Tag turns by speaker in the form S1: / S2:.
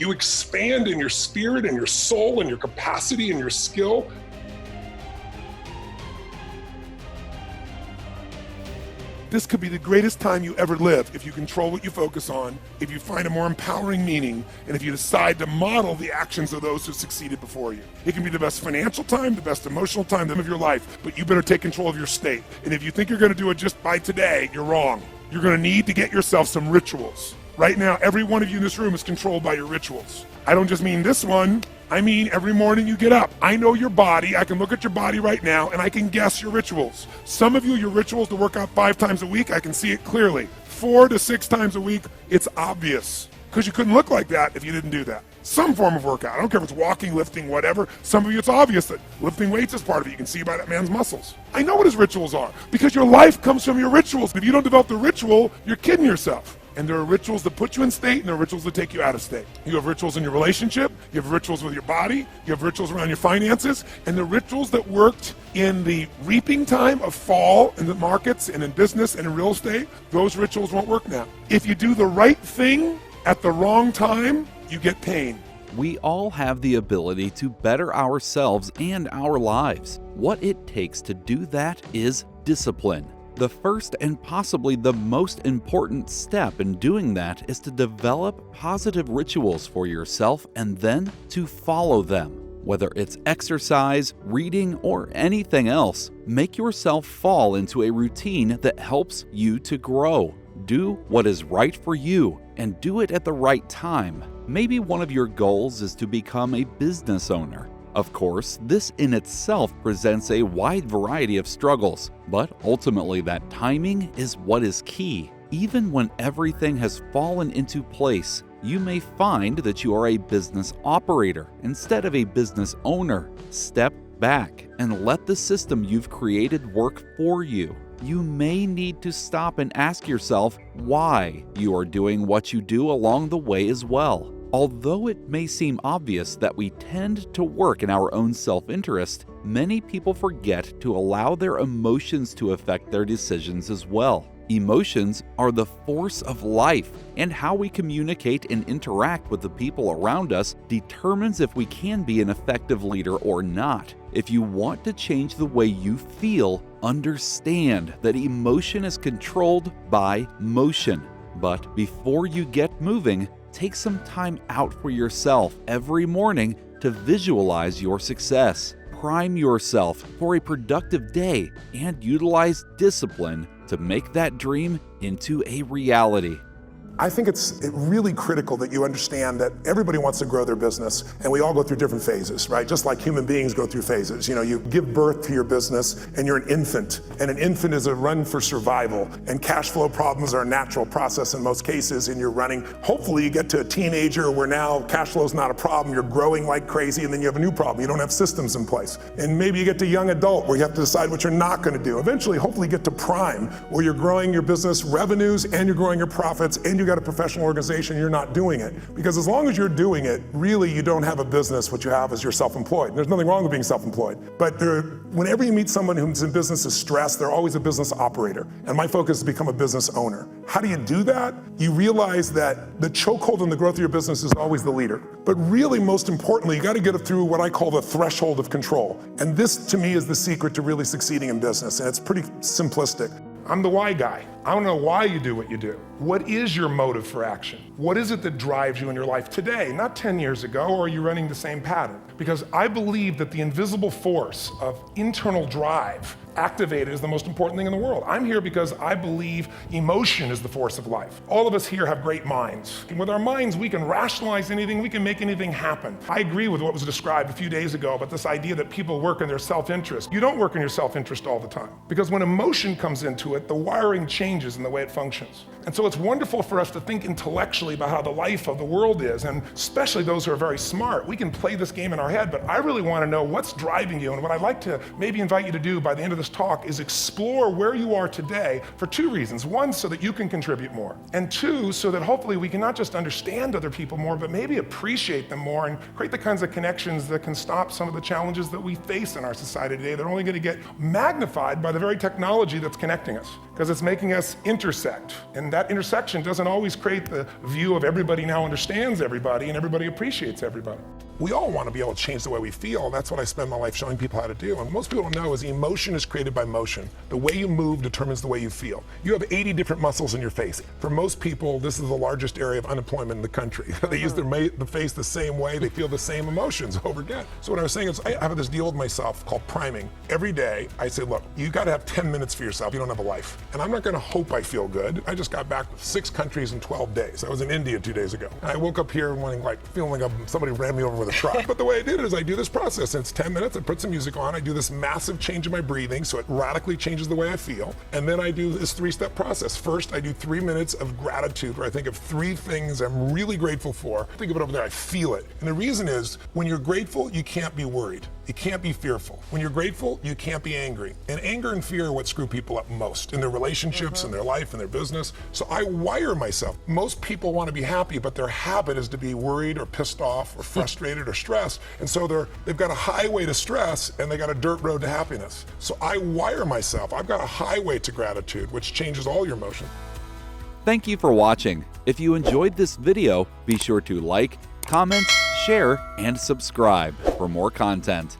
S1: You expand in your spirit and your soul and your capacity and your skill. This could be the greatest time you ever live if you control what you focus on, if you find a more empowering meaning, and if you decide to model the actions of those who succeeded before you. It can be the best financial time, the best emotional time of your life, but you better take control of your state. And if you think you're gonna do it just by today, you're wrong. You're gonna need to get yourself some rituals. Right now, every one of you in this room is controlled by your rituals. I don't just mean this one, I mean every morning you get up. I know your body, I can look at your body right now, and I can guess your rituals. Some of you, your rituals to work out 5 times a week, I can see it clearly. 4 to 6 times a week, it's obvious. Because you couldn't look like that if you didn't do that. Some form of workout, I don't care if it's walking, lifting, whatever. Some of you, it's obvious that lifting weights is part of it. You can see by that man's muscles. I know what his rituals are, because your life comes from your rituals. If you don't develop the ritual, you're kidding yourself. And there are rituals that put you in state, and there are rituals that take you out of state. You have rituals in your relationship, you have rituals with your body, you have rituals around your finances, and the rituals that worked in the reaping time of fall in the markets and in business and in real estate, those rituals won't work now. If you do the right thing at the wrong time, you get pain.
S2: We all have the ability to better ourselves and our lives. What it takes to do that is discipline. The first and possibly the most important step in doing that is to develop positive rituals for yourself and then to follow them. Whether it's exercise, reading, or anything else, make yourself fall into a routine that helps you to grow. Do what is right for you and do it at the right time. Maybe one of your goals is to become a business owner. Of course, this in itself presents a wide variety of struggles, but ultimately that timing is what is key. Even when everything has fallen into place, you may find that you are a business operator instead of a business owner. Step back and let the system you've created work for you. You may need to stop and ask yourself why you are doing what you do along the way as well. Although it may seem obvious that we tend to work in our own self-interest, many people forget to allow their emotions to affect their decisions as well. Emotions are the force of life, and how we communicate and interact with the people around us determines if we can be an effective leader or not. If you want to change the way you feel, understand that emotion is controlled by motion. But before you get moving, take some time out for yourself every morning to visualize your success. Prime yourself for a productive day and utilize discipline to make that dream into a reality.
S1: I think it's really critical that you understand that everybody wants to grow their business, and we all go through different phases, right? Just like human beings go through phases. You know, you give birth to your business and you're an infant, and an infant is a run for survival, and cash flow problems are a natural process in most cases, and you're running. Hopefully you get to a teenager where now cash flow is not a problem, you're growing like crazy, and then you have a new problem. You don't have systems in place. And maybe you get to young adult where you have to decide what you're not gonna do. Eventually, hopefully you get to prime, where you're growing your business revenues and you're growing your profits, and you got a professional organization, you're not doing it. Because as long as you're doing it, really you don't have a business. What you have is you're self-employed. There's nothing wrong with being self-employed. But whenever you meet someone who's in business is stressed, they're always a business operator. And my focus is to become a business owner. How do you do that? You realize that the chokehold in the growth of your business is always the leader. But really, most importantly, you got to get it through what I call the threshold of control. And this, to me, is the secret to really succeeding in business. And it's pretty simplistic. I'm the why guy. I don't know why you do what you do. What is your motive for action? What is it that drives you in your life today, not 10 years ago, or are you running the same pattern? Because I believe that the invisible force of internal drive activated is the most important thing in the world. I'm here because I believe emotion is the force of life. All of us here have great minds. And with our minds, we can rationalize anything, we can make anything happen. I agree with what was described a few days ago about this idea that people work in their self-interest. You don't work in your self-interest all the time. Because when emotion comes into it, the wiring changes in the way it functions. And so it's wonderful for us to think intellectually about how the life of the world is, and especially those who are very smart. We can play this game in our head, but I really want to know what's driving you. And what I'd like to maybe invite you to do by the end of this talk is explore where you are today for 2 reasons. 1, so that you can contribute more. And 2, so that hopefully we can not just understand other people more, but maybe appreciate them more and create the kinds of connections that can stop some of the challenges that we face in our society today. They're only going to get magnified by the very technology that's connecting us, because it's making us intersect. And that intersection doesn't always create the view of everybody now understands everybody and everybody appreciates everybody. We all want to be able to change the way we feel, and that's what I spend my life showing people how to do. And most people don't know is emotion is created by motion. The way you move determines the way you feel. You have 80 different muscles in your face. For most people, this is the largest area of unemployment in the country. They use the face the same way, they feel the same emotions over again. So what I was saying is I have this deal with myself called priming. Every day I say, look, you got to have 10 minutes for yourself. You don't have a life. And I'm not going to hope I feel good. I just got back with 6 countries in 12 days. I was in India 2 days ago. And I woke up here feeling like somebody ran me over with a truck. But the way I did it is I do this process, and it's 10 minutes, I put some music on, I do this massive change in my breathing, so it radically changes the way I feel. And then I do this 3-step process. First, I do 3 minutes of gratitude, where I think of 3 things I'm really grateful for. Think of it over there, I feel it. And the reason is, when you're grateful, you can't be worried. You can't be fearful. When you're grateful, you can't be angry. And anger and fear are what screw people up most in their relationships, in their life, in their business. So I wire myself. Most people want to be happy, but their habit is to be worried or pissed off or frustrated or stressed. And so they've got a highway to stress and they got a dirt road to happiness. So I wire myself. I've got a highway to gratitude, which changes all your emotion.
S2: Thank you for watching. If you enjoyed this video, be sure to like, comment, share, and subscribe for more content.